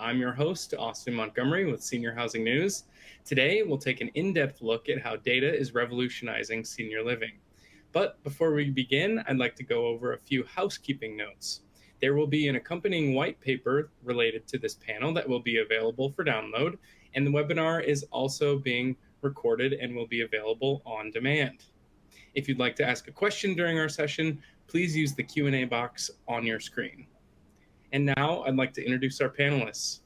I'm your host, Austin Montgomery with Senior Housing News. Today, we'll take an in-depth look at how data is revolutionizing senior living. But before we begin, I'd like to go over a few housekeeping notes. There will be an accompanying white paper related to this panel that will be available for download, and the webinar is also being recorded and will be available on demand. If you'd like to ask a question during our session, please use the Q&A box on your screen. And now I'd like to introduce our panelists.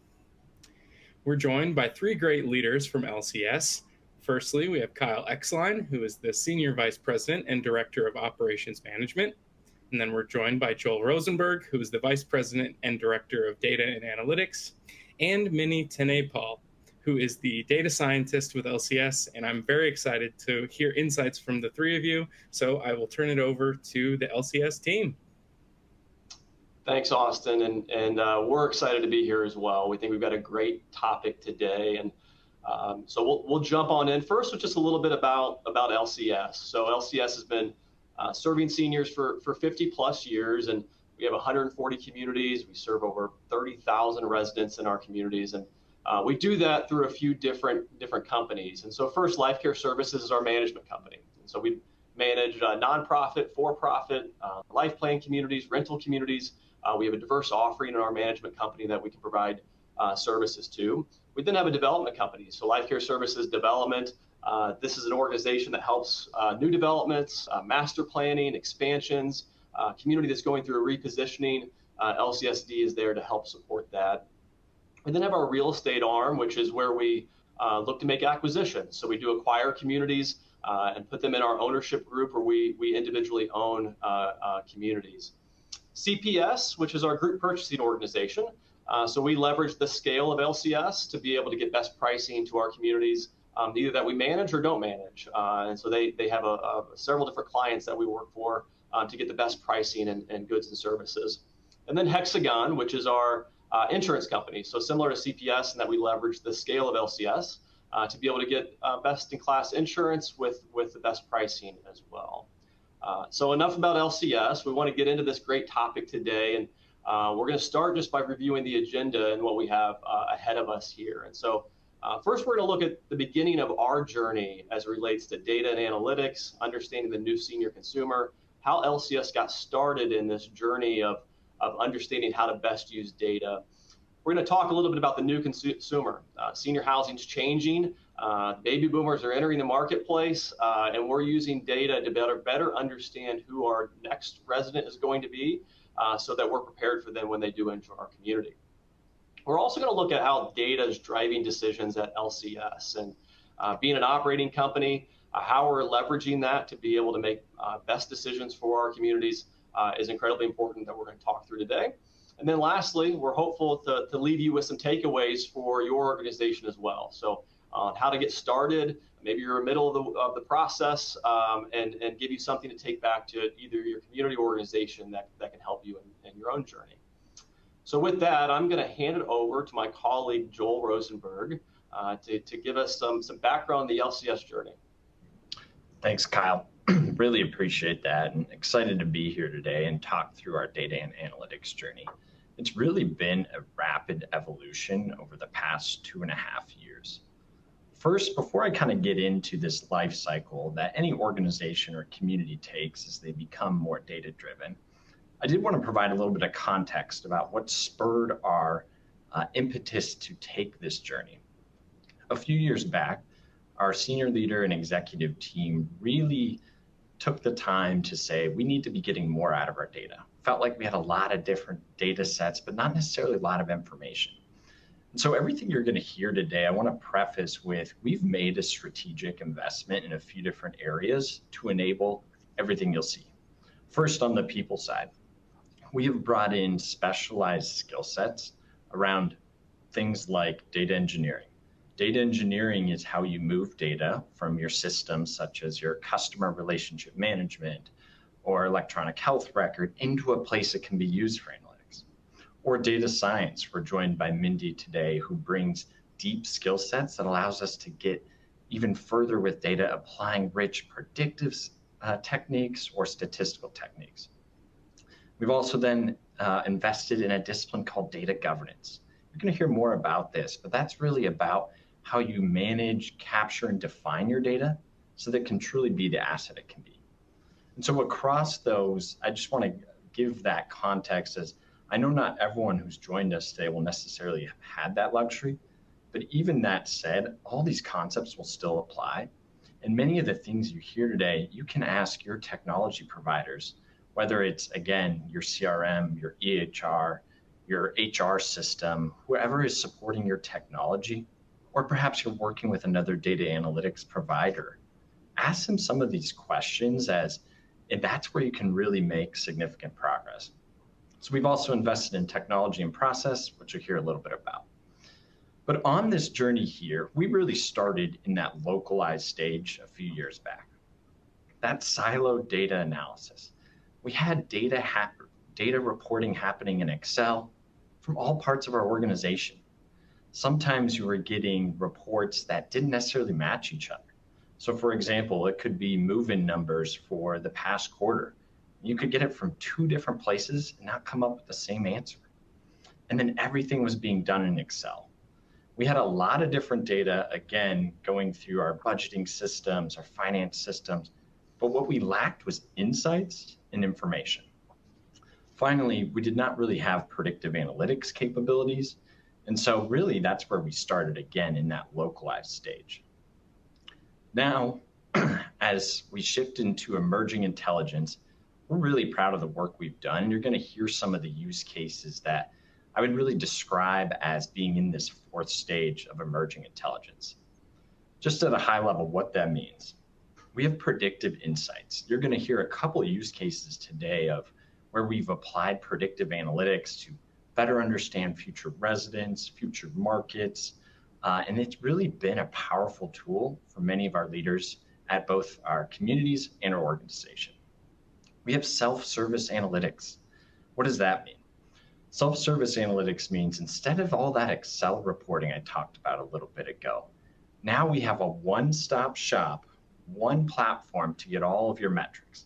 We're joined by three great leaders from LCS. Firstly, we have Kyle Exline, who is the Senior Vice President and Director of Operations Management. And then we're joined by Joel Rosenberg, who is the Vice President and Director of Data and Analytics, and Minnie Tenepal, who is the data scientist with LCS. And I'm very excited to hear insights from the three of you. So I will turn it over to the LCS team. Thanks, Austin, and we're excited to be here as well. We think we've got a great topic today, and so we'll jump on in first with just a little bit about LCS. So LCS has been serving seniors for 50 plus years, and we have 140 communities. We serve over 30,000 residents in our communities, and we do that through a few different companies. And so first, Life Care Services is our management company. And so we manage nonprofit, for-profit, life plan communities, rental communities. We have a diverse offering in our management company that we can provide services to. We then have a development company, so Life Care Services Development. This is an organization that helps new developments, master planning, expansions, community that's going through a repositioning. LCSD is there to help support that. We then have our real estate arm, which is where we look to make acquisitions. So we do acquire communities and put them in our ownership group, where we individually own communities. CPS, which is our group purchasing organization. So we leverage the scale of LCS to be able to get best pricing to our communities, either that we manage or don't manage. And so they have several different clients that we work for to get the best pricing and goods and services. And then Hexagon, which is our insurance company. So similar to CPS in that we leverage the scale of LCS to be able to get best in class insurance with the best pricing as well. So enough about LCS. We want to get into this great topic today, and we're going to start just by reviewing the agenda and what we have ahead of us here. And so first, we're going to look at the beginning of our journey as it relates to data and analytics, understanding the new senior consumer, how LCS got started in this journey of understanding how to best use data. We're going to talk a little bit about the new consumer. Senior housing's changing. Baby boomers are entering the marketplace, and we're using data to better understand who our next resident is going to be, so that we're prepared for them when they do enter our community. We're also going to look at how data is driving decisions at LCS, and being an operating company, how we're leveraging that to be able to make best decisions for our communities is incredibly important that we're going to talk through today. And then lastly, we're hopeful to leave you with some takeaways for your organization as well. So how to get started, maybe you're in the middle of the process, and give you something to take back to either your community organization that can help you in your own journey. So with that, I'm going to hand it over to my colleague, Joel Rosenberg, to give us some background on the LCS journey. Thanks, Kyle. Really appreciate that, and excited to be here today and talk through our data and analytics journey. It's really been a rapid evolution over the past 2.5 years. First, before I kind of get into this life cycle that any organization or community takes as they become more data-driven, I did want to provide a little bit of context about what spurred our impetus to take this journey. A few years back, our senior leader and executive team really took the time to say, we need to be getting more out of our data. Felt like we had a lot of different data sets, but not necessarily a lot of information. And so everything you're going to hear today, I want to preface with, we've made a strategic investment in a few different areas to enable everything you'll see. First, on the people side, we have brought in specialized skill sets around things like data engineering. Data engineering is how you move data from your systems, such as your customer relationship management or electronic health record, into a place that can be used for analytics. Or data science. We're joined by Mindy today, who brings deep skill sets that allows us to get even further with data, applying rich predictive techniques or statistical techniques. We've also then invested in a discipline called data governance. You're going to hear more about this, but that's really about how you manage, capture, and define your data so that it can truly be the asset it can be. And so across those, I just want to give that context, as I know not everyone who's joined us today will necessarily have had that luxury, but even that said, all these concepts will still apply. And many of the things you hear today, you can ask your technology providers, whether it's, again, your CRM, your EHR, your HR system, whoever is supporting your technology, or perhaps you're working with another data analytics provider. Ask them some of these questions, and that's where you can really make significant progress. So we've also invested in technology and process, which you'll hear a little bit about. But on this journey here, we really started in that localized stage a few years back. That siloed data analysis. We had data reporting happening in Excel from all parts of our organization. Sometimes you were getting reports that didn't necessarily match each other. So for example, it could be move-in numbers for the past quarter. You could get it from 2 different places and not come up with the same answer. And then everything was being done in Excel. We had a lot of different data, again, going through our budgeting systems, our finance systems, but what we lacked was insights and information. Finally, we did not really have predictive analytics capabilities. And so really that's where we started again in that localized stage. Now, as we shift into emerging intelligence, we're really proud of the work we've done. And you're going to hear some of the use cases that I would really describe as being in this 4th stage of emerging intelligence. Just at a high level, what that means. We have predictive insights. You're going to hear a couple of use cases today of where we've applied predictive analytics to better understand future residents, future markets, and it's really been a powerful tool for many of our leaders at both our communities and our organization. We have self-service analytics. What does that mean? Self-service analytics means instead of all that Excel reporting I talked about a little bit ago, now we have a one-stop shop, one platform to get all of your metrics.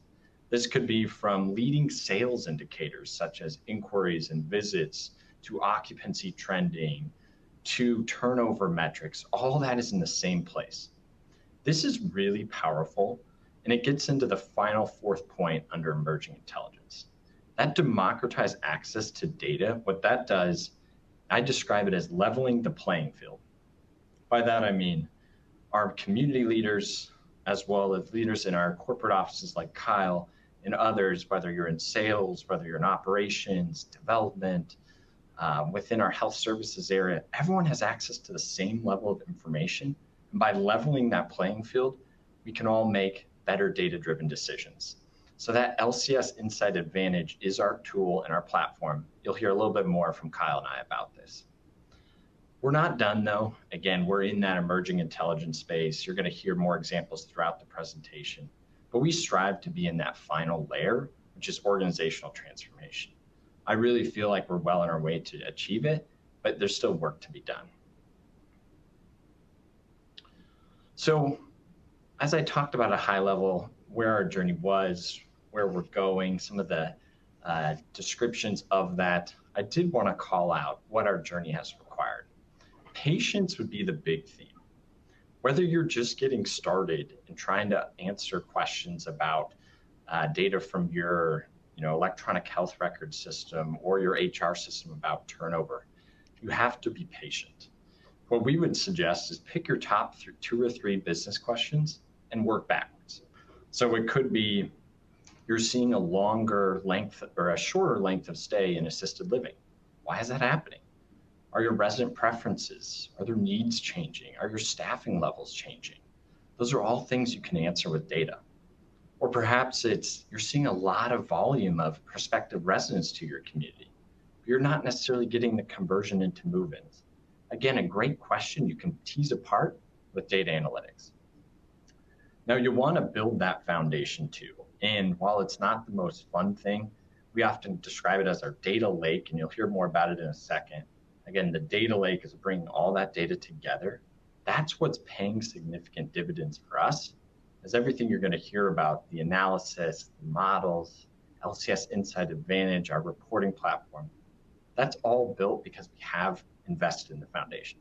This could be from leading sales indicators such as inquiries and visits, to occupancy trending, to turnover metrics. All that is in the same place. This is really powerful, and it gets into the final 4th point under emerging intelligence. That democratized access to data, what that does, I describe it as leveling the playing field. By that I mean our community leaders, as well as leaders in our corporate offices like Kyle and others, whether you're in sales, whether you're in operations, development, within our health services area, everyone has access to the same level of information. And by leveling that playing field, we can all make better data-driven decisions. So that LCS Insight Advantage is our tool and our platform. You'll hear a little bit more from Kyle and I about this. We're not done though. Again, we're in that emerging intelligence space. You're going to hear more examples throughout the presentation, but we strive to be in that final layer, which is organizational transformation. I really feel like we're well on our way to achieve it, but there's still work to be done. So as I talked about at a high level, where our journey was, where we're going, some of the descriptions of that, I did want to call out what our journey has required. Patience would be the big theme. Whether you're just getting started and trying to answer questions about data from your electronic health record system or your HR system about turnover, you have to be patient. What we would suggest is pick your top 2 or 3 business questions and work backwards. So it could be you're seeing a longer length or a shorter length of stay in assisted living. Why is that happening? Are your resident preferences, are their needs changing? Are your staffing levels changing? Those are all things you can answer with data. Or perhaps it's you're seeing a lot of volume of prospective residents to your community, but you're not necessarily getting the conversion into move-ins. Again, a great question you can tease apart with data analytics. Now you want to build that foundation too. And while it's not the most fun thing, we often describe it as our data lake, and you'll hear more about it in a second. Again, the data lake is bringing all that data together. That's what's paying significant dividends for us, as everything you're going to hear about, the analysis, the models, LCS Insight Advantage, our reporting platform, that's all built because we have invested in the foundation.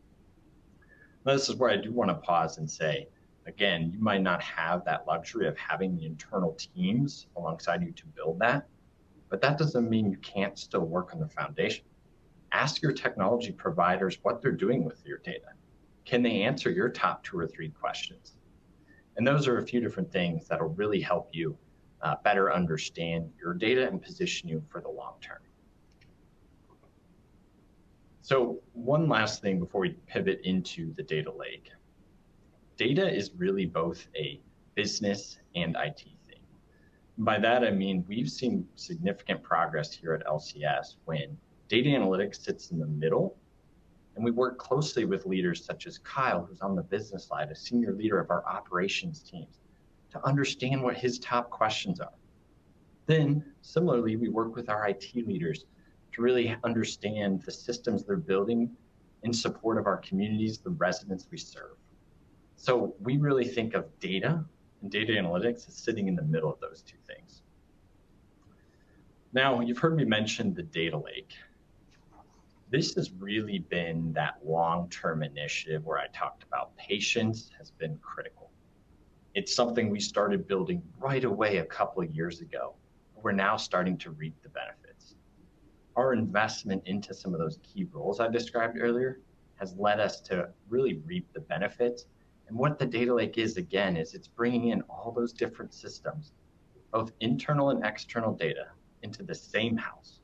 Now, this is where I do want to pause and say, again, you might not have that luxury of having the internal teams alongside you to build that, but that doesn't mean you can't still work on the foundation. Ask your technology providers what they're doing with your data. Can they answer your top 2 or 3 questions? And those are a few different things that'll really help you better understand your data and position you for the long term. So one last thing before we pivot into the data lake. Data is really both a business and IT thing. By that, I mean, we've seen significant progress here at LCS when data analytics sits in the middle, and we work closely with leaders such as Kyle, who's on the business side, a senior leader of our operations teams, to understand what his top questions are. Then, similarly, we work with our IT leaders to really understand the systems they're building in support of our communities, the residents we serve. So we really think of data and data analytics as sitting in the middle of those 2 things. Now, you've heard me mention the data lake. This has really been that long-term initiative where I talked about patience has been critical. It's something we started building right away a couple of years ago. We're now starting to reap the benefits. Our investment into some of those key roles I described earlier has led us to really reap the benefits. And what the data lake is, again, is it's bringing in all those different systems, both internal and external data, into the same house.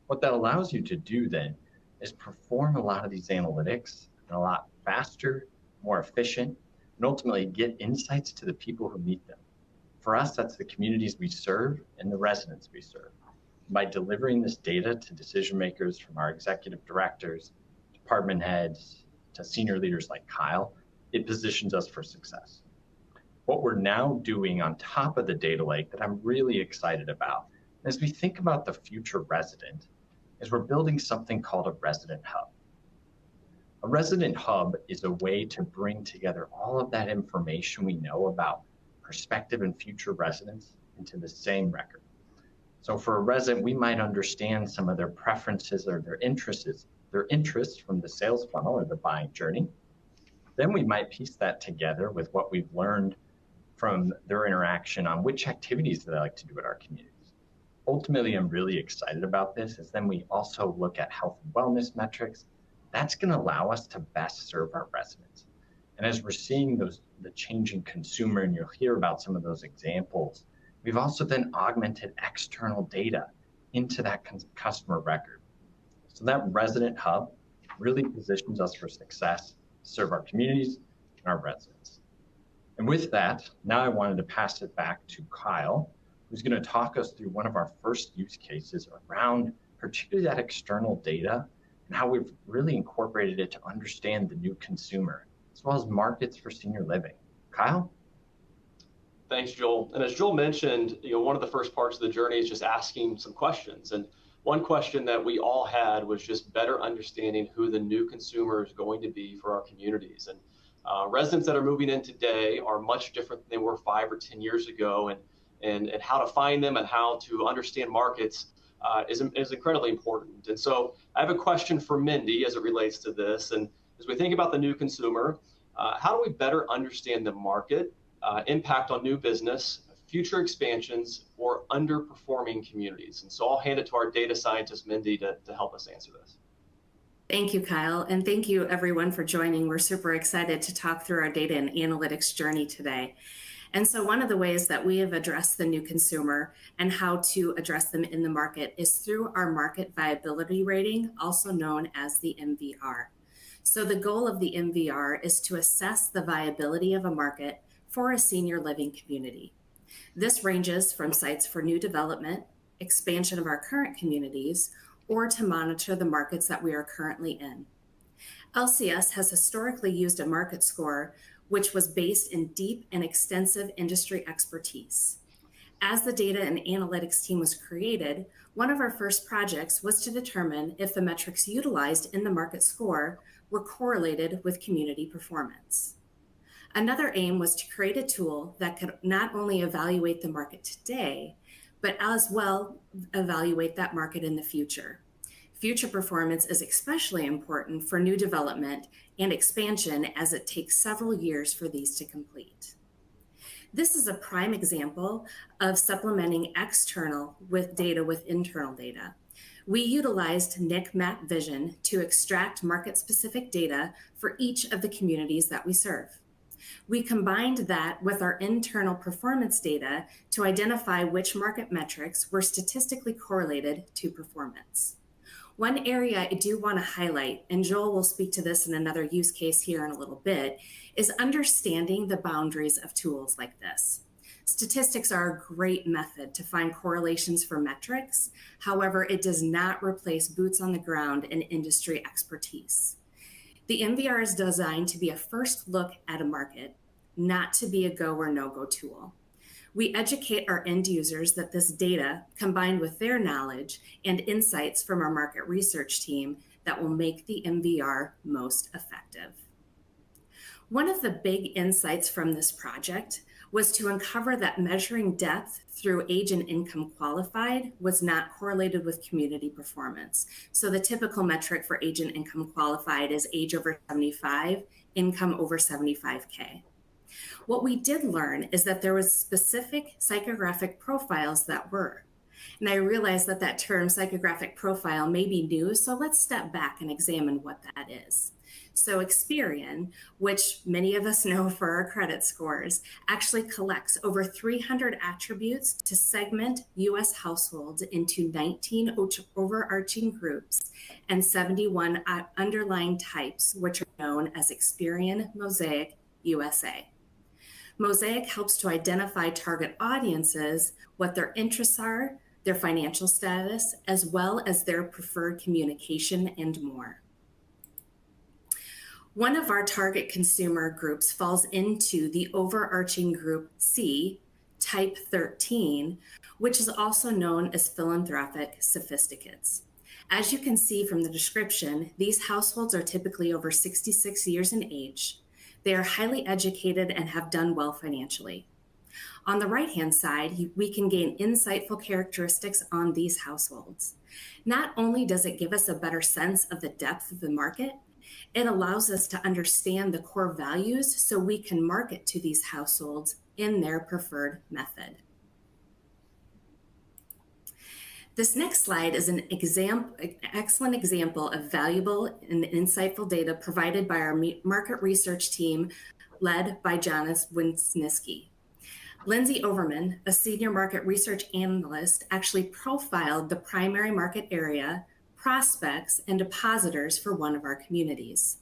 What that allows you to do then is perform a lot of these analytics in a lot faster, more efficient, and ultimately get insights to the people who need them. For us, that's the communities we serve and the residents we serve. By delivering this data to decision makers, from our executive directors, department heads, to senior leaders like Kyle, it positions us for success. What we're now doing on top of the data lake that I'm really excited about, as we think about the future resident, is we're building something called a resident hub. A resident hub is a way to bring together all of that information we know about prospective and future residents into the same record. So for a resident, we might understand some of their preferences or their interests from the sales funnel or the buying journey. Then we might piece that together with what we've learned from their interaction on which activities they like to do at our communities. Ultimately, I'm really excited about this, is then we also look at health and wellness metrics. That's going to allow us to best serve our residents. And as we're seeing the changing consumer, and you'll hear about some of those examples, we've also then augmented external data into that customer record. So that resident hub really positions us for success, serve our communities and our residents. And with that, now I wanted to pass it back to Kyle, who's going to talk us through one of our first use cases around particularly that external data and how we've really incorporated it to understand the new consumer, as well as markets for senior living. Kyle? Thanks, Joel. And as Joel mentioned, one of the first parts of the journey is just asking some questions. And one question that we all had was just better understanding who the new consumer is going to be for our communities. And residents that are moving in today are much different than they were 5 or 10 years ago. And how to find them and how to understand markets is incredibly important. And so I have a question for Mindy as it relates to this. And as we think about the new consumer, how do we better understand the market, impact on new business, future expansions, or underperforming communities? And so I'll hand it to our data scientist, Mindy, to help us answer this. Thank you, Kyle. And thank you, everyone, for joining. We're super excited to talk through our data and analytics journey today. And so one of the ways that we have addressed the new consumer and how to address them in the market is through our market viability rating, also known as the MVR. So the goal of the MVR is to assess the viability of a market for a senior living community. This ranges from sites for new development, expansion of our current communities, or to monitor the markets that we are currently in. LCS has historically used a market score which was based in deep and extensive industry expertise. As the data and analytics team was created, one of our first projects was to determine if the metrics utilized in the market score were correlated with community performance. Another aim was to create a tool that could not only evaluate the market today, but as well evaluate that market in the future. Future performance is especially important for new development and expansion, as it takes several years for these to complete. This is a prime example of supplementing external with data with internal data. We utilized NIC Map Vision to extract market-specific data for each of the communities that we serve. We combined that with our internal performance data to identify which market metrics were statistically correlated to performance. One area I do want to highlight, and Joel will speak to this in another use case here in a little bit, is understanding the boundaries of tools like this. Statistics are a great method to find correlations for metrics. However, it does not replace boots on the ground and industry expertise. The MVR is designed to be a first look at a market, not to be a go or no-go tool. We educate our end users that this data, combined with their knowledge and insights from our market research team, that will make the MVR most effective. One of the big insights from this project was to uncover that measuring depth through age and income qualified was not correlated with community performance. So the typical metric for age and income qualified is age over 75, income over 75K. What we did learn is that there was specific psychographic profiles that were. And I realized that that term psychographic profile may be new, so let's step back and examine what that is. So Experian, which many of us know for our credit scores, actually collects over 300 attributes to segment US households into 19 overarching groups and 71 underlying types, which are known as Experian Mosaic USA. Mosaic helps to identify target audiences, what their interests are, their financial status, as well as their preferred communication and more. One of our target consumer groups falls into the overarching group C, type 13, which is also known as philanthropic sophisticates. As you can see from the description, these households are typically over 66 years in age. They are highly educated and have done well financially. On the right-hand side, we can gain insightful characteristics on these households. Not only does it give us a better sense of the depth of the market, it allows us to understand the core values so we can market to these households in their preferred method. This next slide is an excellent example of valuable and insightful data provided by our market research team led by Jonas Wisniewski. Lindsay Overman, a senior market research analyst, actually profiled the primary market area, prospects, and depositors for one of our communities.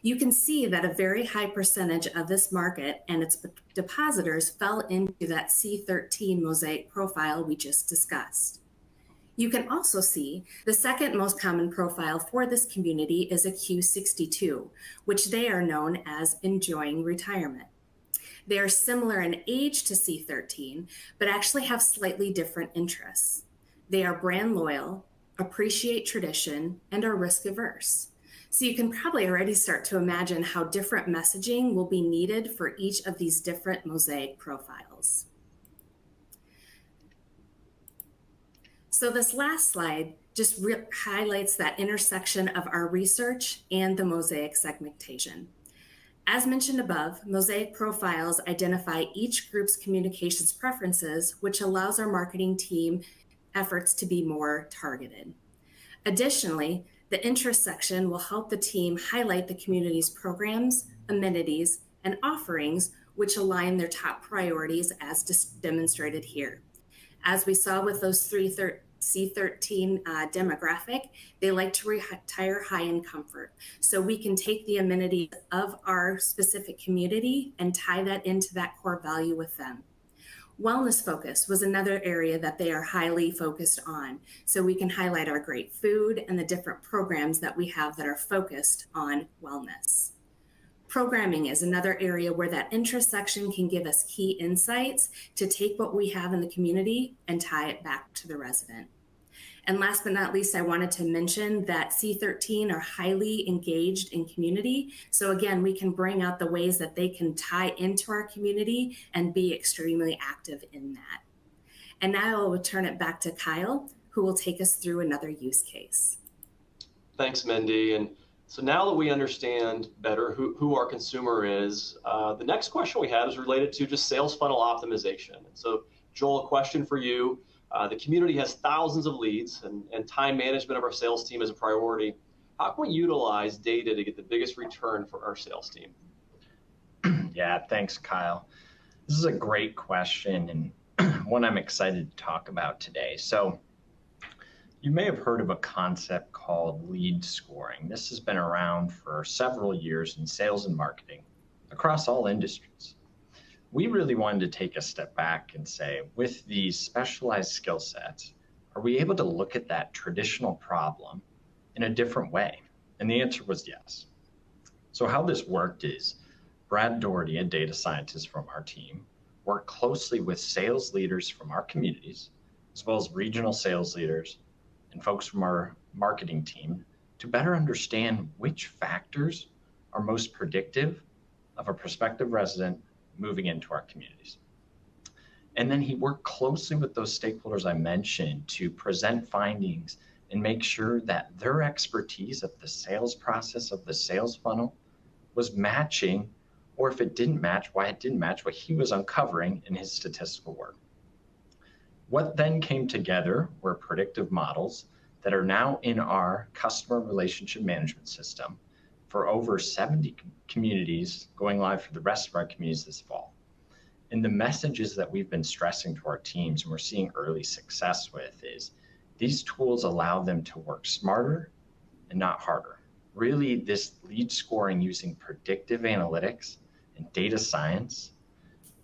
You can see that a very high percentage of this market and its depositors fell into that C13 Mosaic profile we just discussed. You can also see the second most common profile for this community is a Q62, which they are known as enjoying retirement. They are similar in age to C13, but actually have slightly different interests. They are brand loyal, appreciate tradition, and are risk averse. So you can probably already start to imagine how different messaging will be needed for each of these different Mosaic profiles. So this last slide just highlights that intersection of our research and the Mosaic segmentation. As mentioned above, Mosaic profiles identify each group's communications preferences, which allows our marketing team efforts to be more targeted. Additionally, the interest section will help the team highlight the community's programs, amenities, and offerings which align their top priorities as demonstrated here. As we saw with those C13 demographic, they like to retire high in comfort. So we can take the amenities of our specific community and tie that into that core value with them. Wellness focus was another area that they are highly focused on. So we can highlight our great food and the different programs that we have that are focused on wellness. Programming is another area where that interest section can give us key insights to take what we have in the community and tie it back to the resident. And last but not least, I wanted to mention that C13 are highly engaged in community. So again, we can bring out the ways that they can tie into our community and be extremely active in that. And now I will turn it back to Kyle, who will take us through another use case. Thanks, Mindy. And so now that we understand better who our consumer is, the next question we have is related to just sales funnel optimization. And so, Joel, a question for you. The community has thousands of leads, and time management of our sales team is a priority. How can we utilize data to get the biggest return for our sales team? Yeah, thanks, Kyle. This is a great question and one I'm excited to talk about today. So, you may have heard of a concept called lead scoring. This has been around for several years in sales and marketing across all industries. We really wanted to take a step back and say, with these specialized skill sets, are we able to look at that traditional problem in a different way? And the answer was yes. So how this worked is Brad Doherty, a data scientist from our team, worked closely with sales leaders from our communities, as well as regional sales leaders and folks from our marketing team to better understand which factors are most predictive of a prospective resident moving into our communities. And then he worked closely with those stakeholders I mentioned to present findings and make sure that their expertise of the sales process of the sales funnel was matching, or if it didn't match, why it didn't match what he was uncovering in his statistical work. What then came together were predictive models that are now in our customer relationship management system for over 70 communities, going live for the rest of our communities this fall. And the messages that we've been stressing to our teams and we're seeing early success with is these tools allow them to work smarter and not harder. Really, this lead scoring using predictive analytics and data science,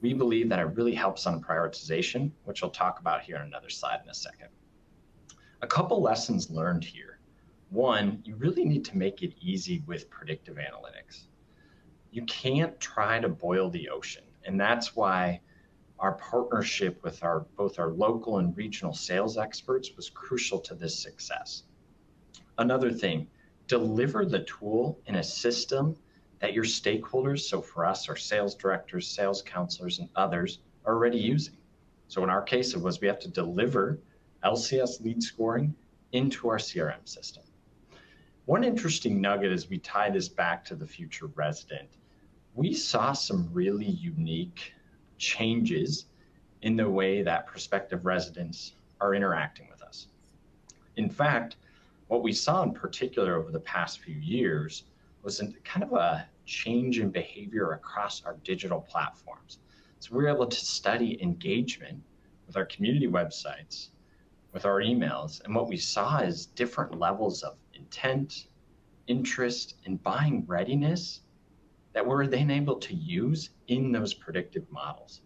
we believe that it really helps on prioritization, which I'll talk about here on another slide in a second. A couple lessons learned here. One, you really need to make it easy with predictive analytics. You can't try to boil the ocean. And that's why our partnership with both our local and regional sales experts was crucial to this success. Another thing, deliver the tool in a system that your stakeholders, so for us, our sales directors, sales counselors, and others are already using. So in our case, it was we have to deliver LCS lead scoring into our CRM system. One interesting nugget as we tie this back to the future resident, we saw some really unique changes in the way that prospective residents are interacting with us. In fact, what we saw in particular over the past few years was kind of a change in behavior across our digital platforms. So we were able to study engagement with our community websites, with our emails, and what we saw is different levels of intent, interest, and buying readiness that we're then able to use in those predictive models.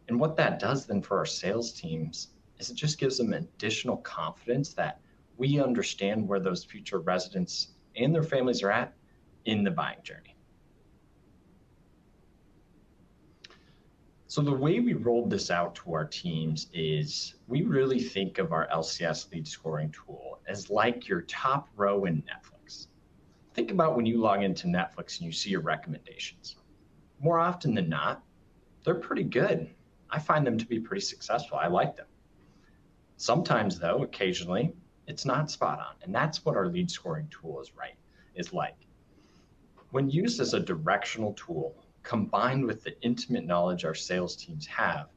And what that does then for our sales teams is it just gives them additional confidence that we understand where those future residents and their families are at in the buying journey. So the way we rolled this out to our teams is we really think of our LCS lead scoring tool as like your top row in Netflix. Think about when you log into Netflix and you see your recommendations. More often than not, they're pretty good. I find them to be pretty successful. I like them. Sometimes though, occasionally, it's not spot on. And that's what our lead scoring tool is like. When used as a directional tool, combined with the intimate knowledge our sales teams have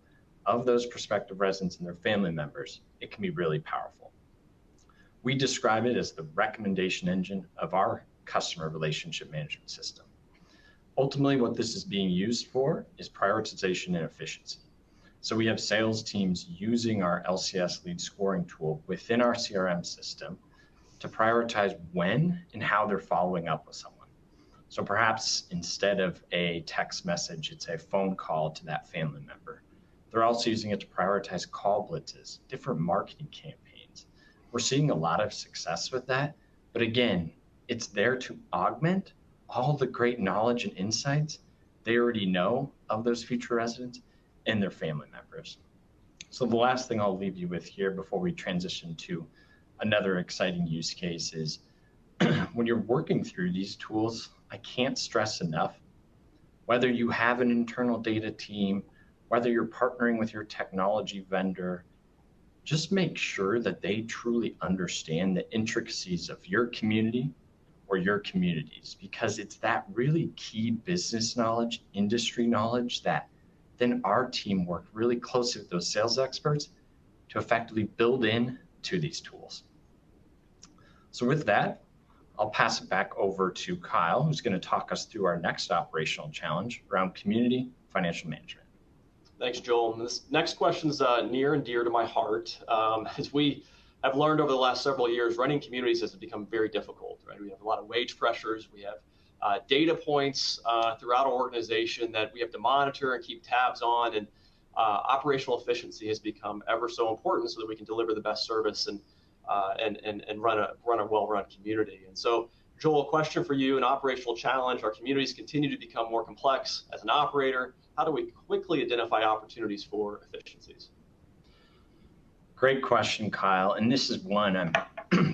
of those prospective residents and their family members, it can be really powerful. We describe it as the recommendation engine of our customer relationship management system. Ultimately, what this is being used for is prioritization and efficiency. So we have sales teams using our LCS lead scoring tool within our CRM system to prioritize when and how they're following up with someone. So perhaps instead of a text message, it's a phone call to that family member. They're also using it to prioritize call blitzes, different marketing campaigns. We're seeing a lot of success with that. But again, it's there to augment all the great knowledge and insights they already know of those future residents and their family members. So the last thing I'll leave you with here before we transition to another exciting use case is when you're working through these tools, I can't stress enough, whether you have an internal data team, whether you're partnering with your technology vendor, just make sure that they truly understand the intricacies of your community or your communities, because it's that really key business knowledge, industry knowledge, that then our team worked really closely with those sales experts to effectively build in to these tools. So with that, I'll pass it back over to Kyle, who's going to talk us through our next operational challenge around community financial management. Thanks, Joel. This next question is near and dear to my heart. As we have learned over the last several years, running communities has become very difficult, right? We have a lot of wage pressures. We have data points throughout our organization that we have to monitor and keep tabs on. And operational efficiency has become ever so important so that we can deliver the best service and run a well-run community. And so, Joel, a question for you, an operational challenge. Our communities continue to become more complex. As an operator, how do we quickly identify opportunities for efficiencies? Great question, Kyle. And this is one I'm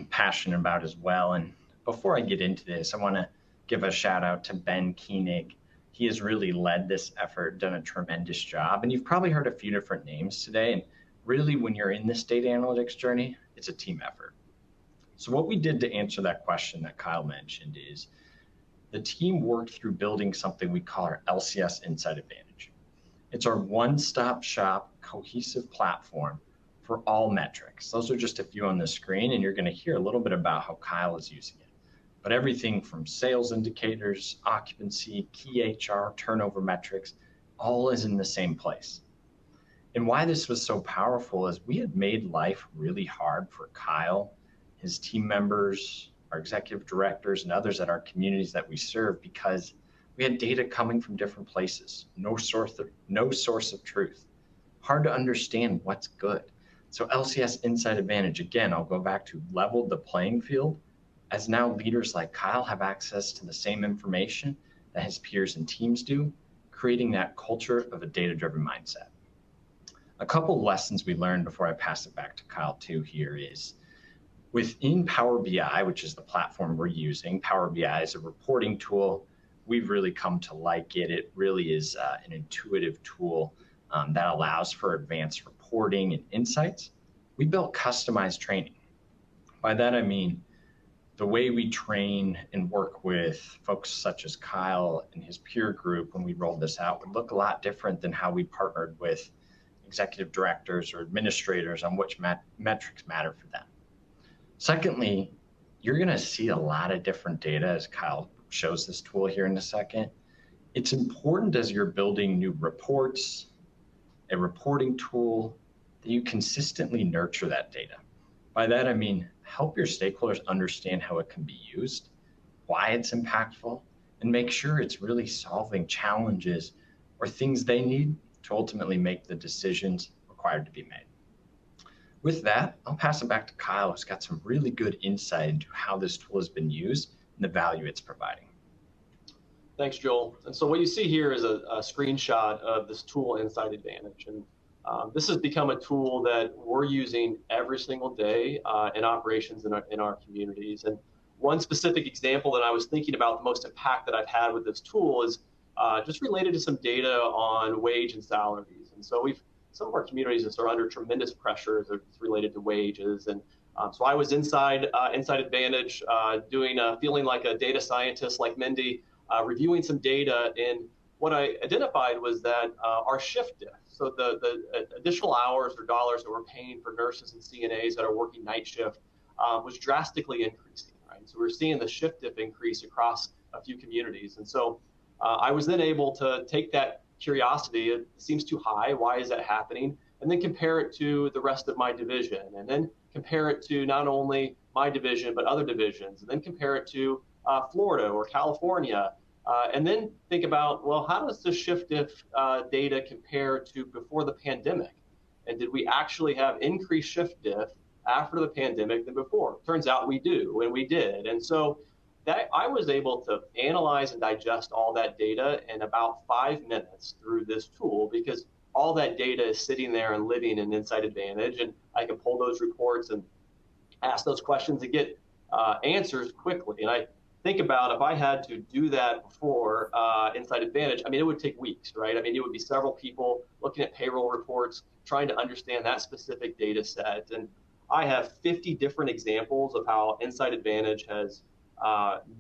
passionate about as well. And before I get into this, I want to give a shout out to Ben Koenig. He has really led this effort, done a tremendous job. And you've probably heard a few different names today. And really, when you're in this data analytics journey, it's a team effort. So what we did to answer that question that Kyle mentioned is the team worked through building something we call our LCS Insight Advantage. It's our one-stop shop cohesive platform for all metrics. Those are just a few on the screen, and you're going to hear a little bit about how Kyle is using it. But everything from sales indicators, occupancy, key HR, turnover metrics, all is in the same place. And why this was so powerful is we had made life really hard for Kyle, his team members, our executive directors, and others at our communities that we serve, because we had data coming from different places, no source of truth. Hard to understand what's good. So LCS Insight Advantage, again, I'll go back to leveled the playing field, as now leaders like Kyle have access to the same information that his peers and teams do, creating that culture of a data-driven mindset. A couple of lessons we learned before I pass it back to Kyle too here is within Power BI, which is the platform we're using. Power BI is a reporting tool. We've really come to like it. It really is an intuitive tool that allows for advanced reporting and insights. We built customized training. By that, I mean the way we train and work with folks such as Kyle and his peer group when we rolled this out would look a lot different than how we partnered with executive directors or administrators on which metrics matter for them. Secondly, you're going to see a lot of different data as Kyle shows this tool here in a second. It's important as you're building new reports, a reporting tool, that you consistently nurture that data. By that, I mean, help your stakeholders understand how it can be used, why it's impactful, and make sure it's really solving challenges or things they need to ultimately make the decisions required to be made. With that, I'll pass it back to Kyle, who's got some really good insight into how this tool has been used and the value it's providing. Thanks, Joel. And so what you see here is a screenshot of this tool, Insight Advantage. And this has become a tool that we're using every single day in operations in our communities. And one specific example that I was thinking about, the most impact that I've had with this tool is just related to some data on wage and salaries. And so some of our communities are under tremendous pressure as it's related to wages. And so I was inside Advantage feeling like a data scientist like Mindy, reviewing some data. And what I identified was that our shift diff, so the additional hours or dollars that we're paying for nurses and CNAs that are working night shift was drastically increasing, right? So we're seeing the shift diff increase across a few communities. And so I was then able to take that curiosity, it seems too high, why is that happening? And then compare it to the rest of my division, and then compare it to not only my division, but other divisions, and then compare it to Florida or California. And then think about, well, how does the shift diff data compare to before the pandemic? And did we actually have increased shift diff after the pandemic than before? Turns out we do, and we did. And so that I was able to analyze and digest all that data in about 5 minutes through this tool, because all that data is sitting there and living in Insight Advantage, and I can pull those reports and ask those questions and get answers quickly. And I think about if I had to do that before Insight Advantage, I mean, it would take weeks, right? I mean, it would be several people looking at payroll reports, trying to understand that specific data set. And I have 50 different examples of how Insight Advantage has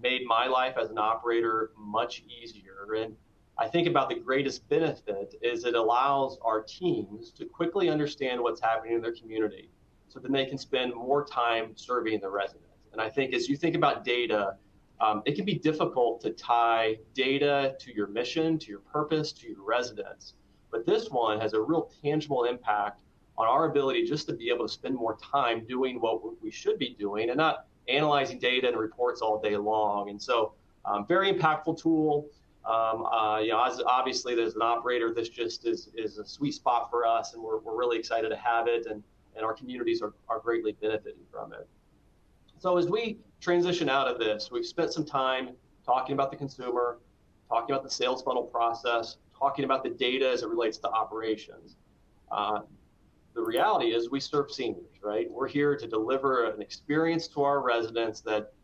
made my life as an operator much easier. And I think about the greatest benefit is it allows our teams to quickly understand what's happening in their community so then they can spend more time serving the residents. And I think as you think about data, it can be difficult to tie data to your mission, to your purpose, to your residents. But this one has a real tangible impact on our ability just to be able to spend more time doing what we should be doing and not analyzing data and reports all day long. And so very impactful tool. Obviously, there's an operator, this just is a sweet spot for us, and we're really excited to have it, and our communities are greatly benefiting from it. So as we transition out of this, we've spent some time talking about the consumer, talking about the sales funnel process, talking about the data as it relates to operations. The reality is we serve seniors, right? We're here to deliver an experience to our residents that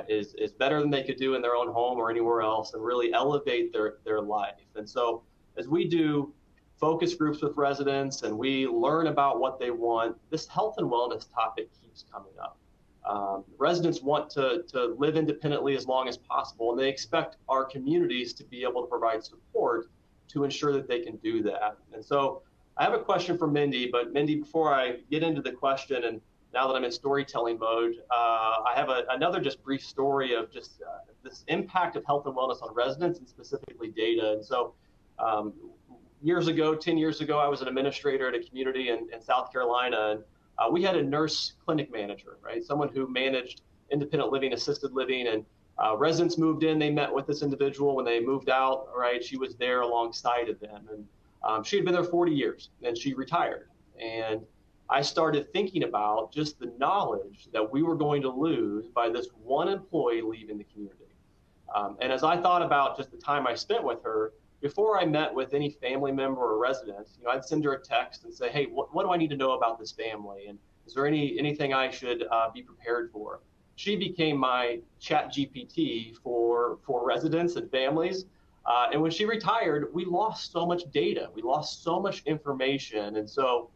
is better than they could do in their own home or anywhere else, and really elevate their life. And so as we do focus groups with residents and we learn about what they want, this health and wellness topic keeps coming up. Residents want to live independently as long as possible, and they expect our communities to be able to provide support to ensure that they can do that. And so I have a question for Mindy, but Mindy, before I get into the question, and now that I'm in storytelling mode, I have another just brief story of just this impact of health and wellness on residents and specifically data. And so 10 years ago, I was an administrator at a community in South Carolina, and we had a nurse clinic manager, right? Someone who managed independent living, assisted living, and residents moved in, they met with this individual. When they moved out, right, she was there alongside of them. And she had been there 40 years and she retired. And I started thinking about just the knowledge that we were going to lose by this one employee leaving the community. And as I thought about just the time I spent with her, before I met with any family member or resident, I'd send her a text and say, hey, what do I need to know about this family? And is there anything I should be prepared for? She became my chat GPT for residents and families. And when she retired, we lost so much data. We lost so much information. And so,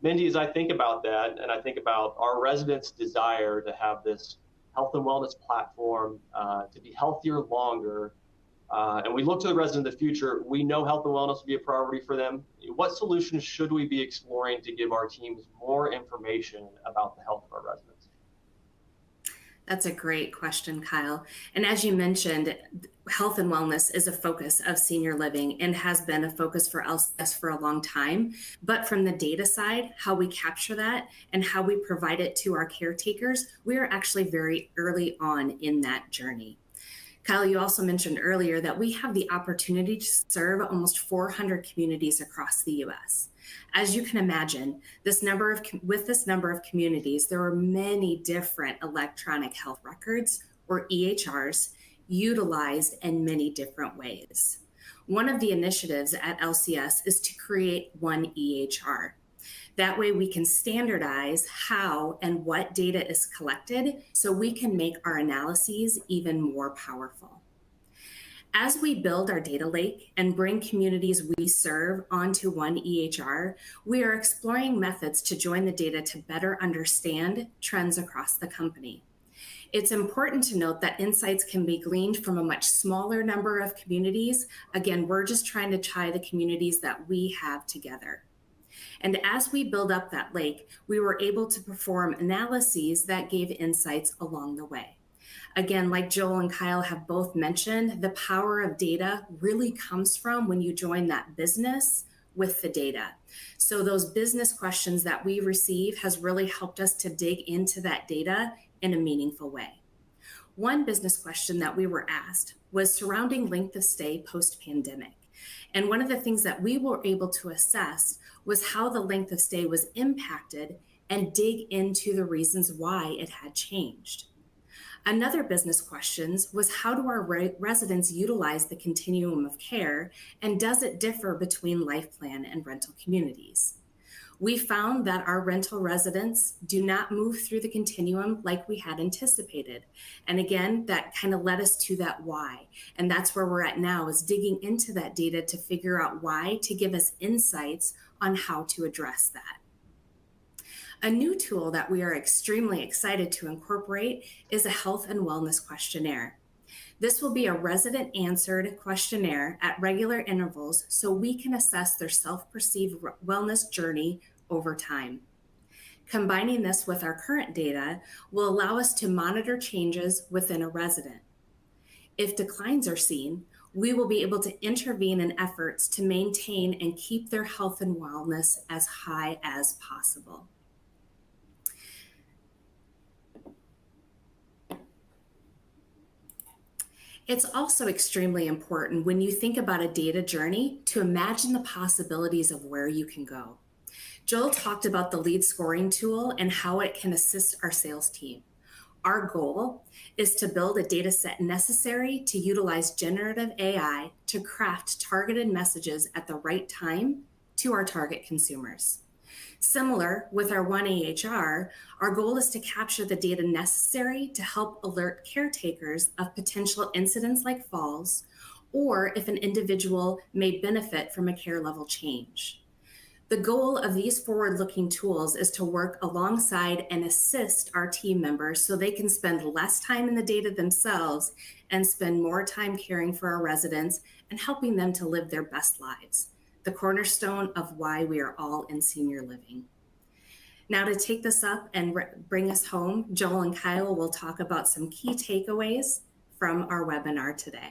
Mindy, as I think about that, and I think about our residents' desire to have this health and wellness platform, to be healthier longer, and we look to the resident of the future, we know health and wellness will be a priority for them. What solutions should we be exploring to give our teams more information about the health of our residents? That's a great question, Kyle. And as you mentioned, health and wellness is a focus of senior living and has been a focus for LCS for a long time. But from the data side, how we capture that and how we provide it to our caretakers, we are actually very early on in that journey. Kyle, you also mentioned earlier that we have the opportunity to serve almost 400 communities across the U.S. As you can imagine, with this number of communities, there are many different electronic health records, or EHRs, utilized in many different ways. One of the initiatives at LCS is to create one EHR. That way we can standardize how and what data is collected so we can make our analyses even more powerful. As we build our data lake and bring communities we serve onto one EHR, we are exploring methods to join the data to better understand trends across the company. It's important to note that insights can be gleaned from a much smaller number of communities. Again, we're just trying to tie the communities that we have together. And as we build up that lake, we were able to perform analyses that gave insights along the way. Again, like Joel and Kyle have both mentioned, the power of data really comes from when you join that business with the data. So those business questions that we receive has really helped us to dig into that data in a meaningful way. One business question that we were asked was surrounding length of stay post-pandemic. And one of the things that we were able to assess was how the length of stay was impacted and dig into the reasons why it had changed. Another business question was how do our residents utilize the continuum of care, and does it differ between life plan and rental communities? we found that our rental residents do not move through the continuum like we had anticipated. And again, that kind of led us to that why. And that's where we're at now, is digging into that data to figure out why, to give us insights on how to address that. A new tool that we are extremely excited to incorporate is a health and wellness questionnaire. This will be a resident-answered questionnaire at regular intervals so we can assess their self-perceived wellness journey over time. Combining this with our current data will allow us to monitor changes within a resident. If declines are seen, we will be able to intervene in efforts to maintain and keep their health and wellness as high as possible. It's also extremely important when you think about a data journey to imagine the possibilities of where you can go. Joel talked about the lead scoring tool and how it can assist our sales team. Our goal is to build a data set necessary to utilize generative AI to craft targeted messages at the right time to our target consumers. Similar with our 1AHR, our goal is to capture the data necessary to help alert caretakers of potential incidents like falls, or if an individual may benefit from a care level change. The goal of these forward-looking tools is to work alongside and assist our team members so they can spend less time in the data themselves and spend more time caring for our residents and helping them to live their best lives, the cornerstone of why we are all in senior living. Now, to take this up and bring us home, Joel and Kyle will talk about some key takeaways from our webinar today.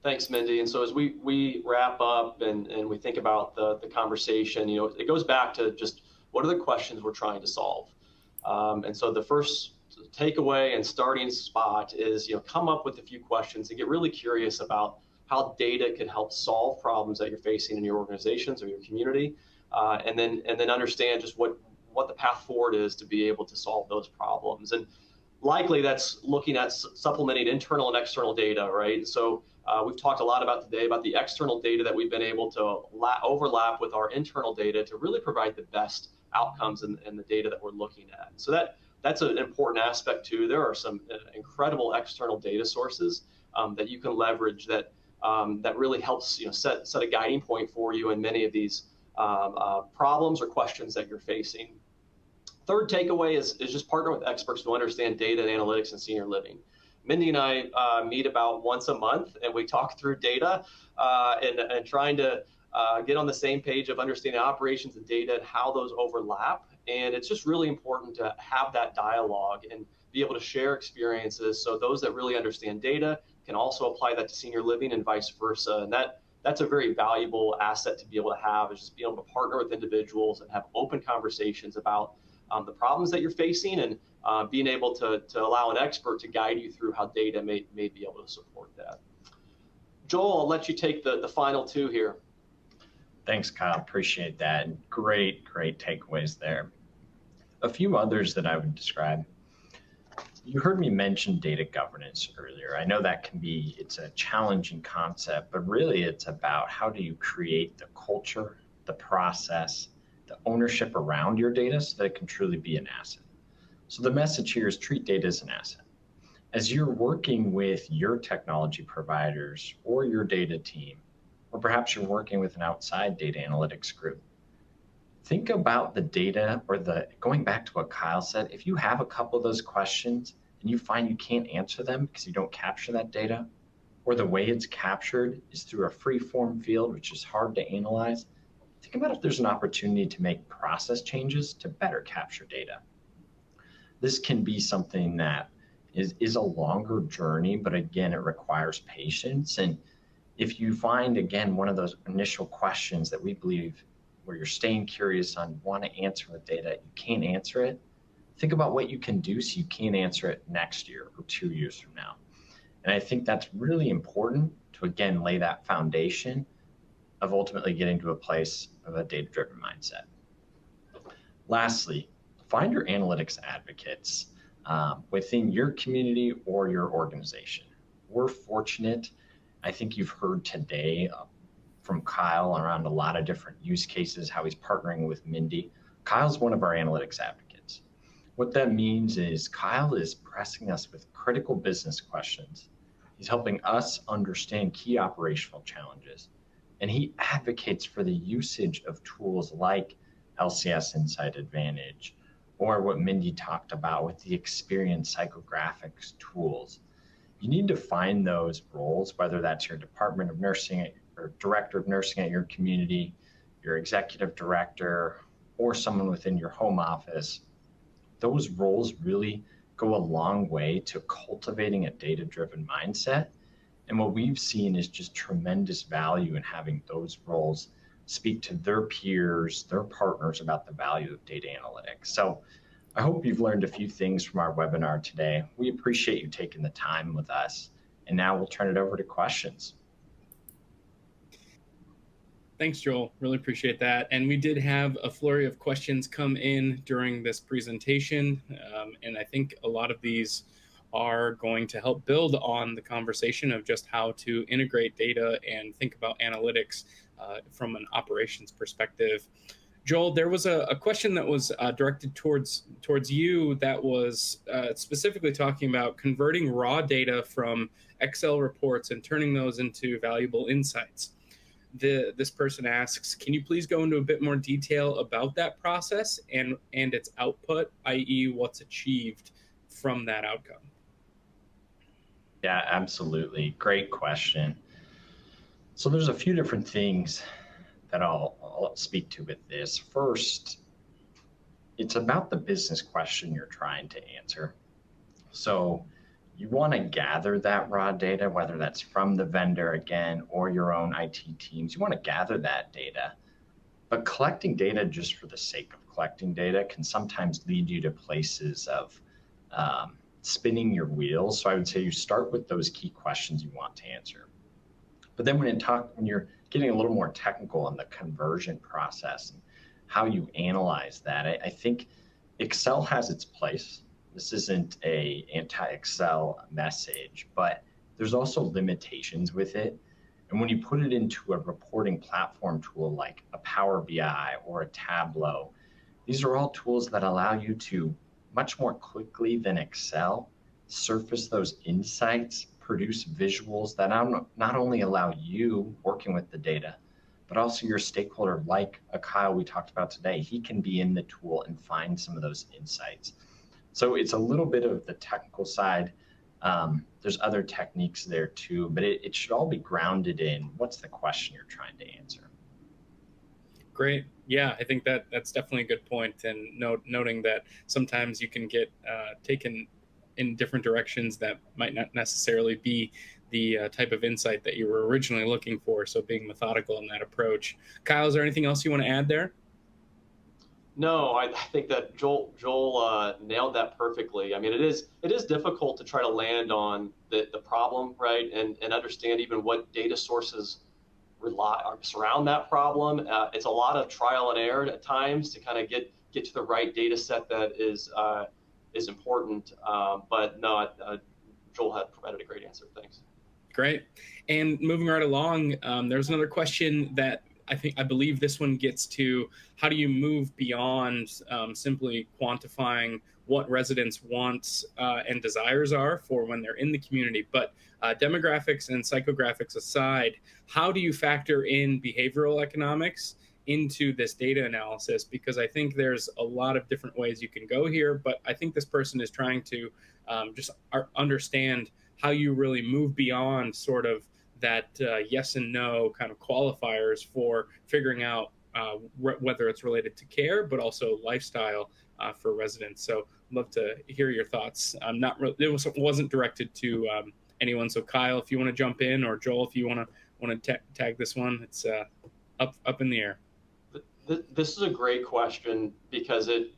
Thanks, Mindy. And so as we wrap up and we think about the conversation, it goes back to just what are the questions we're trying to solve. And so the first takeaway and starting spot is, come up with a few questions and get really curious about how data can help solve problems that you're facing in your organizations or your community, and then understand just what the path forward is to be able to solve those problems. And likely that's looking at supplementing internal and external data, right? So we've talked a lot about today about the external data that we've been able to overlap with our internal data to really provide the best outcomes in the data that we're looking at. So that's an important aspect too. There are some incredible external data sources that you can leverage that really helps set a guiding point for you in many of these problems or questions that you're facing. Third takeaway is just partner with experts to understand data and analytics in senior living. Mindy and I meet about once a month, and we talk through data and trying to get on the same page of understanding operations and data and how those overlap. And it's just really important to have that dialogue and be able to share experiences so those that really understand data can also apply that to senior living and vice versa. And that's a very valuable asset to be able to have, is just be able to partner with individuals and have open conversations about the problems that you're facing, and being able to allow an expert to guide you through how data may be able to support that. Joel, I'll let you take the final two here. Thanks, Kyle. Appreciate that. Great takeaways there. A few others that I would describe. You heard me mention data governance earlier. I know that it's a challenging concept, but really it's about how do you create the culture, the process, the ownership around your data so that it can truly be an asset. So the message here is treat data as an asset. As you're working with your technology providers or your data team, or perhaps you're working with an outside data analytics group, think about the data, or going back to what Kyle said, if you have a couple of those questions and you find you can't answer them because you don't capture that data, or the way it's captured is through a free form field, which is hard to analyze, think about if there's an opportunity to make process changes to better capture data. This can be something that is a longer journey, but again, it requires patience. And if you find, again, one of those initial questions that we believe where you're staying curious on, want to answer with data, you can't answer it, think about what you can do so you can answer it next year or 2 years from now. And I think that's really important to, again, lay that foundation of ultimately getting to a place of a data-driven mindset. Lastly, find your analytics advocates within your community or your organization. We're fortunate, I think you've heard today from Kyle around a lot of different use cases, how he's partnering with Mindy. Kyle's one of our analytics advocates. What that means is Kyle is pressing us with critical business questions. He's helping us understand key operational challenges, and he advocates for the usage of tools like LCS Insight Advantage, or what Mindy talked about with the experience psychographics tools. You need to find those roles, whether that's your department of nursing or director of nursing at your community, your executive director, or someone within your home office. Those roles really go a long way to cultivating a data-driven mindset. And what we've seen is just tremendous value in having those roles speak to their peers, their partners about the value of data analytics. So I hope you've learned a few things from our webinar today. We appreciate you taking the time with us. And now we'll turn it over to questions. Thanks, Joel. Really appreciate that. And we did have a flurry of questions come in during this presentation. And I think a lot of these are going to help build on the conversation of just how to integrate data and think about analytics from an operations perspective. Joel, there was a question that was directed towards you that was specifically talking about converting raw data from Excel reports and turning those into valuable insights. This person asks, can you please go into a bit more detail about that process and its output, i.e. what's achieved from that outcome? Yeah, absolutely. Great question. So there's a few different things that I'll speak to with this. First, it's about the business question you're trying to answer. So you want to gather that raw data, whether that's from the vendor again, or your own IT teams. You want to gather that data, but collecting data just for the sake of collecting data can sometimes lead you to places of spinning your wheels. So I would say you start with those key questions you want to answer. But then when you're getting a little more technical on the conversion process and how you analyze that, I think Excel has its place. This isn't a anti-Excel message, but there's also limitations with it. And when you put it into a reporting platform tool like a Power BI or a Tableau, these are all tools that allow you to much more quickly than Excel surface those insights, produce visuals that not only allow you working with the data, but also your stakeholder like a Kyle we talked about today. He can be in the tool and find some of those insights. So it's a little bit of the technical side. There's other techniques there too, but it should all be grounded in what's the question you're trying to answer. Great. Yeah, I think that's definitely a good point. And noting that sometimes you can get taken in different directions that might not necessarily be the type of insight that you were originally looking for. So being methodical in that approach. Kyle, is there anything else you want to add there? No, I think that Joel nailed that perfectly. I mean, it is difficult to try to land on the problem, right, and understand even what data sources surround that problem. It's a lot of trial and error at times to kind of get to the right data set that is important. But no, Joel had provided a great answer. Thanks. Great. And moving right along, there's another question that I believe this one gets to how do you move beyond simply quantifying what residents' wants and desires are for when they're in the community, but demographics and psychographics aside, how do you factor in behavioral economics into this data analysis? Because I think there's a lot of different ways you can go here, but I think this person is trying to just understand how you really move beyond sort of that yes and no kind of qualifiers for figuring out whether it's related to care, but also lifestyle for residents. So I'd love to hear your thoughts. It wasn't directed to anyone. So Kyle, if you want to jump in, or Joel, if you want to tag this one, it's up in the air. This is a great question because it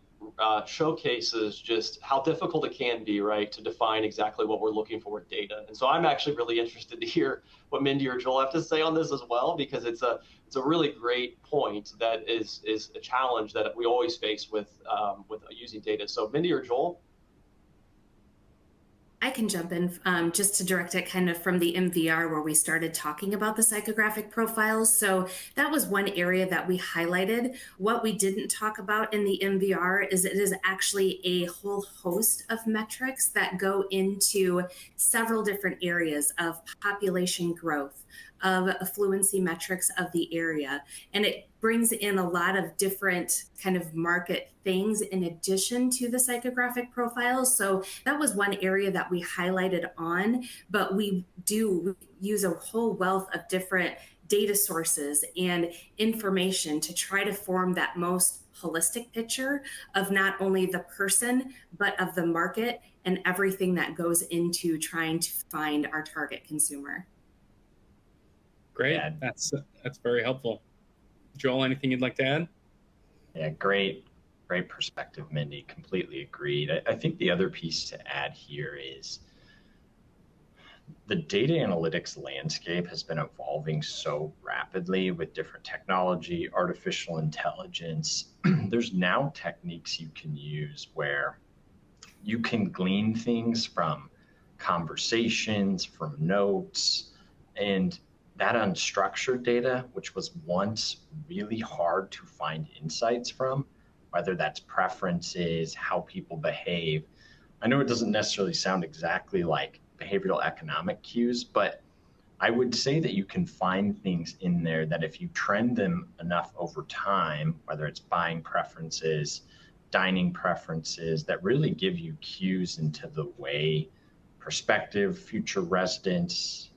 showcases just how difficult it can be, right, to define exactly what we're looking for with data. And so I'm actually really interested to hear what Mindy or Joel have to say on this as well, because it's a really great point that is a challenge that we always face with using data. So Mindy or Joel? I can jump in just to direct it kind of from the MVR where we started talking about the psychographic profiles. So that was one area that we highlighted. What we didn't talk about in the MVR is it is actually a whole host of metrics that go into several different areas of population growth, of affluency metrics of the area. And it brings in a lot of different kind of market things in addition to the psychographic profiles. So that was one area that we highlighted on, but we do use a whole wealth of different data sources and information to try to form that most holistic picture of not only the person, but of the market and everything that goes into trying to find our target consumer. Great. Yeah. That's very helpful. Joel, anything you'd like to add? Yeah, great perspective, Mindy. Completely agreed. I think the other piece to add here is the data analytics landscape has been evolving so rapidly with different technology, artificial intelligence. There's now techniques you can use where you can glean things from conversations, from notes, and that unstructured data, which was once really hard to find insights from, whether that's preferences, how people behave. I know it doesn't necessarily sound exactly like behavioral economic cues, but I would say that you can find things in there that if you trend them enough over time, whether it's buying preferences, dining preferences, that really give you cues into the way prospective future residents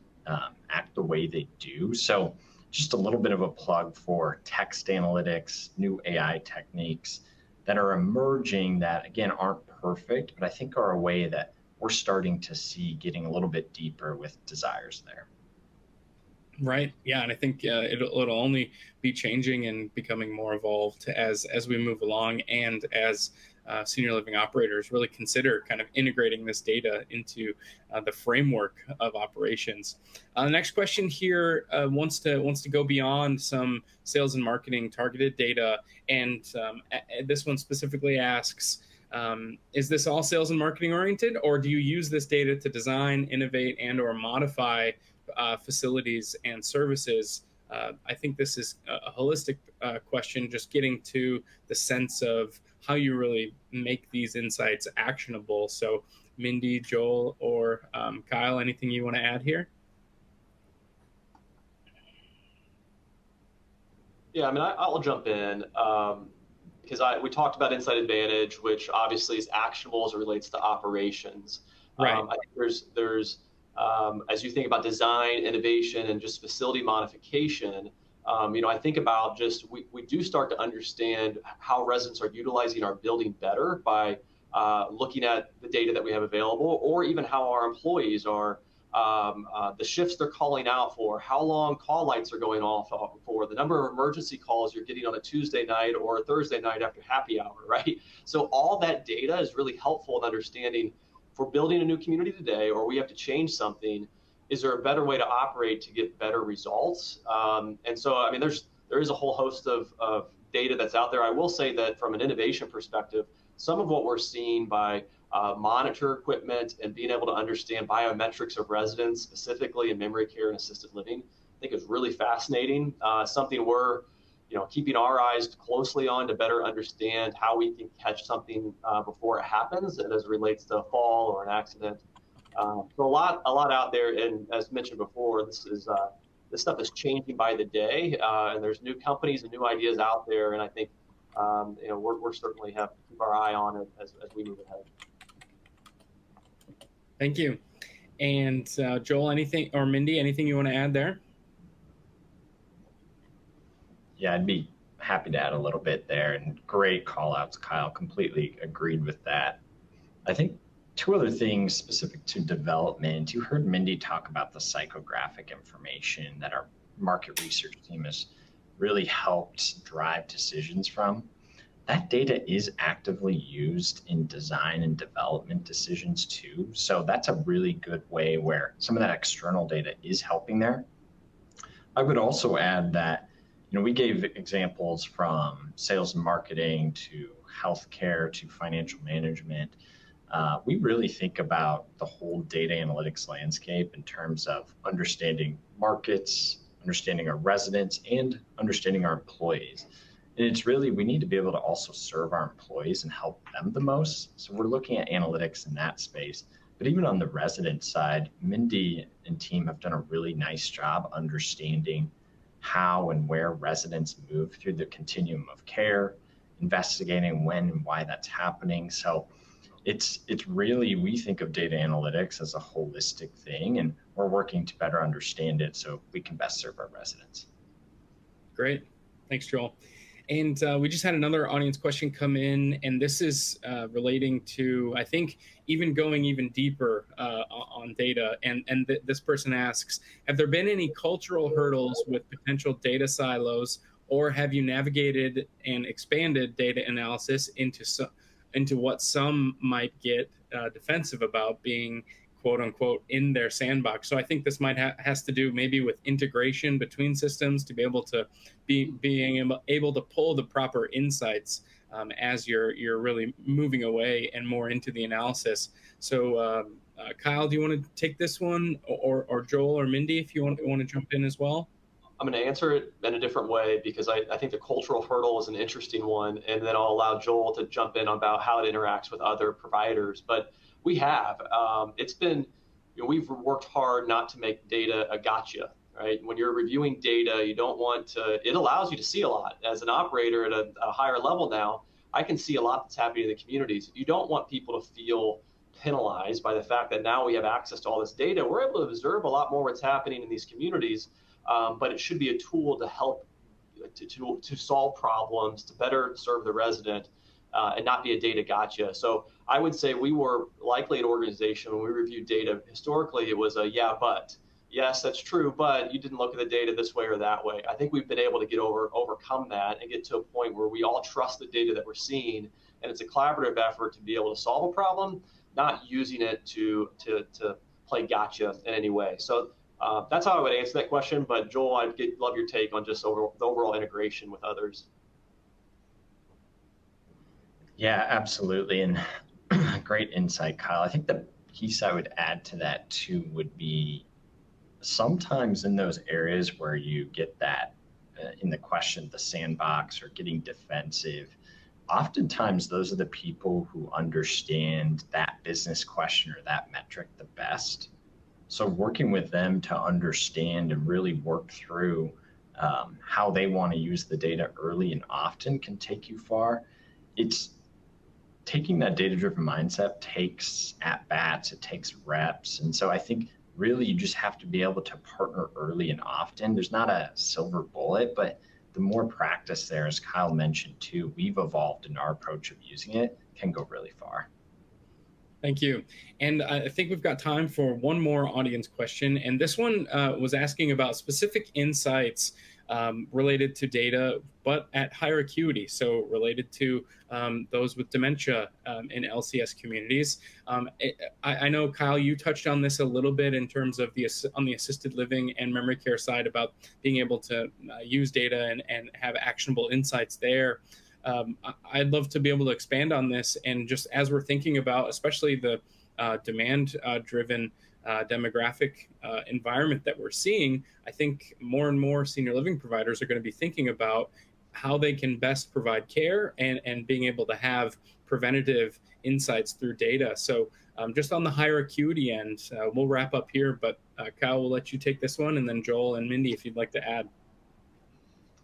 act the way they do. So just a little bit of a plug for text analytics, new AI techniques that are emerging that, again, aren't perfect, but I think are a way that we're starting to see getting a little bit deeper with desires there. Right. Yeah. And I think it'll only be changing and becoming more evolved as we move along, and as senior living operators really consider kind of integrating this data into the framework of operations. The next question here wants to go beyond some sales and marketing targeted data, and this one specifically asks, is this all sales and marketing oriented, or do you use this data to design, innovate, and/or modify facilities and services? I think this is a holistic question, just getting to the sense of how you really make these insights actionable. So Mindy, Joel, or Kyle, anything you want to add here? Yeah, I mean, I'll jump in because we talked about Insight Advantage, which obviously is actionable as it relates to operations. Right. I think there's as you think about design, innovation, and just facility modification, I think about just we do start to understand how residents are utilizing our building better by looking at the data that we have available, or even how our employees are, the shifts they're calling out for, how long call lights are going off for, the number of emergency calls you're getting on a Tuesday night or a Thursday night after happy hour, right? So all that data is really helpful in understanding if we're building a new community today, or we have to change something, is there a better way to operate to get better results? And so, I mean, there is a whole host of data that's out there. I will say that from an innovation perspective, some of what we're seeing by monitor equipment and being able to understand biometrics of residents, specifically in memory care and assisted living, I think is really fascinating. Something we're keeping our eyes closely on to better understand how we can catch something before it happens, and as it relates to a fall or an accident. So a lot out there, and as mentioned before, this stuff is changing by the day, and there's new companies and new ideas out there, and I think we're certainly have to keep our eye on it as we move ahead. Thank you. And Joel, anything, or Mindy, anything you want to add there? Yeah, I'd be happy to add a little bit there, and great call outs, Kyle. Completely agreed with that. I think two other things specific to development. You heard Mindy talk about the psychographic information that our market research team has really helped drive decisions from. That data is actively used in design and development decisions too. So that's a really good way where some of that external data is helping there. I would also add that we gave examples from sales and marketing to healthcare to financial management. we really think about the whole data analytics landscape in terms of understanding markets, understanding our residents, and understanding our employees. And it's really, we need to be able to also serve our employees and help them the most. So we're looking at analytics in that space. But even on the resident side, Mindy and team have done a really nice job understanding how and where residents move through the continuum of care, investigating when and why that's happening. So it's really, we think of data analytics as a holistic thing, and we're working to better understand it so we can best serve our residents. Great. Thanks, Joel. And we just had another audience question come in, and this is relating to, I think, going even deeper on data. And this person asks, have there been any cultural hurdles with potential data silos, or have you navigated and expanded data analysis into what some might get defensive about, being quote unquote in their sandbox? So I think this might has to do maybe with integration between systems to be able to being able to pull the proper insights as you're really moving away and more into the analysis. So Kyle, do you want to take this one, or Joel or Mindy, if you want to jump in as well? I'm going to answer it in a different way, because I think the cultural hurdle is an interesting one, and then I'll allow Joel to jump in about how it interacts with other providers. But we have, it's been, we've worked hard not to make data a gotcha, right? When you're reviewing data, you don't want to, it allows you to see a lot. As an operator at a higher level now, I can see a lot that's happening in the communities. You don't want people to feel penalized by the fact that now we have access to all this data. We're able to observe a lot more what's happening in these communities. But it should be a tool to help to solve problems, to better serve the resident, and not be a data gotcha. So I would say we were likely an organization when we reviewed data. Historically, it was a yeah, but. Yes, that's true, but you didn't look at the data this way or that way. I think we've been able to overcome that and get to a point where we all trust the data that we're seeing, and it's a collaborative effort to be able to solve a problem, not using it to play gotcha in any way. So that's how I would answer that question. But Joel, love your take on just the overall integration with others. Yeah, absolutely. And great insight, Kyle. I think the piece I would add to that too would be sometimes in those areas where you get that in the question, the sandbox or getting defensive, oftentimes those are the people who understand that business question or that metric the best. So working with them to understand and really work through how they want to use the data early and often can take you far. It's taking that data-driven mindset takes at-bats, it takes reps. And so I think really you just have to be able to partner early and often. There's not a silver bullet, but the more practice there, as Kyle mentioned too, we've evolved in our approach of using it, can go really far. Thank you. And I think we've got time for one more audience question. And this one was asking about specific insights related to data, but at higher acuity. So related to those with dementia in LCS communities. I know, Kyle, you touched on this a little bit in terms of on the assisted living and memory care side about being able to use data and have actionable insights there. I'd love to be able to expand on this, and just as we're thinking about, especially the demand-driven demographic environment that we're seeing, I think more and more senior living providers are going to be thinking about how they can best provide care and being able to have preventative insights through data. So just on the higher acuity end, we'll wrap up here, but Kyle, we'll let you take this one, and then Joel and Mindy, if you'd like to add.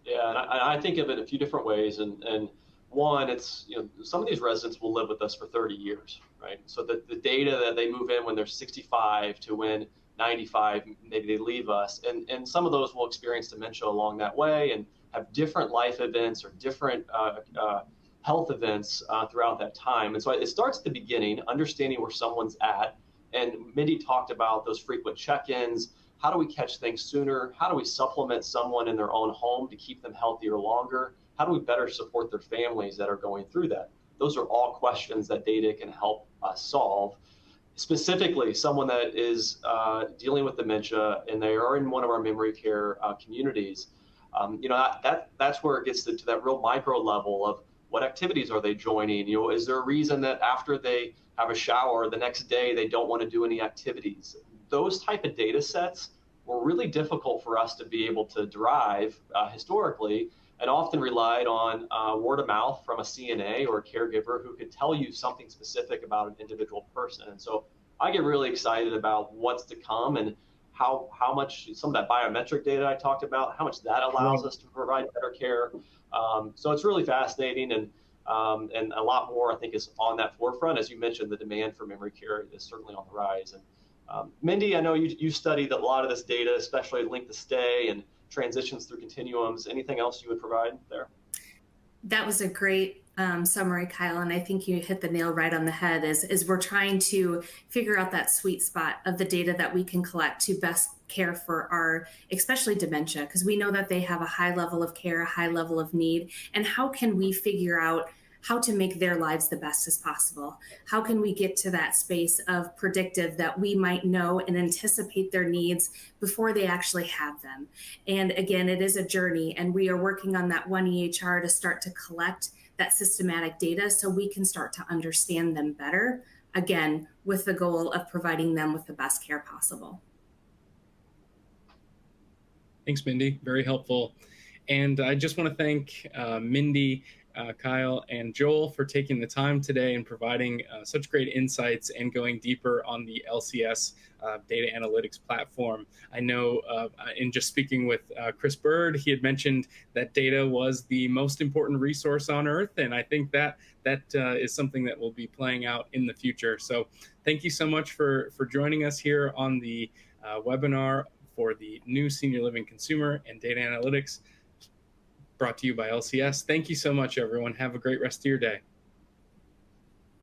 Yeah, and I think of it a few different ways. And one, it's, some of these residents will live with us for 30 years, right? So the data that they move in when they're 65 to when 95, maybe they leave us. And some of those will experience dementia along that way and have different life events or different health events throughout that time. And so it starts at the beginning, understanding where someone's at. And Mindy talked about those frequent check-ins. How do we catch things sooner? How do we supplement someone in their own home to keep them healthier longer? How do we better support their families that are going through that? Those are all questions that data can help us solve. Specifically, someone that is dealing with dementia and they are in one of our memory care communities, that's where it gets to that real micro level of What activities are they joining? Is there a reason that after they have a shower the next day they don't want to do any activities? Those type of data sets were really difficult for us to be able to derive historically, and often relied on word of mouth from a CNA or a caregiver who could tell you something specific about an individual person. And so I get really excited about what's to come, and how much some of that biometric data I talked about, how much that allows us to provide better care. So it's really fascinating, and a lot more I think is on that forefront. As you mentioned, the demand for memory care is certainly on the rise. And Mindy, I know you studied a lot of this data, especially length of stay and transitions through continuums. Anything else you would provide there? That was a great summary, Kyle, and I think you hit the nail right on the head. Is we're trying to figure out that sweet spot of the data that we can collect to best care for our, especially dementia, because we know that they have a high level of care, a high level of need, and how can we figure out how to make their lives the best as possible? How can we get to that space of predictive that we might know and anticipate their needs before they actually have them? And again, it is a journey, and we are working on that one EHR to start to collect that systematic data so we can start to understand them better, again, with the goal of providing them with the best care possible. Thanks, Mindy. Very helpful. And I just want to thank Mindy, Kyle, and Joel for taking the time today and providing such great insights and going deeper on the LCS data analytics platform. I know in just speaking with Chris Bird, he had mentioned that data was the most important resource on Earth, and I think that is something that will be playing out in the future. So thank you so much for joining us here on the webinar for the new Senior Living Consumer and Data Analytics, brought to you by LCS. Thank you so much, everyone. Have a great rest of your day.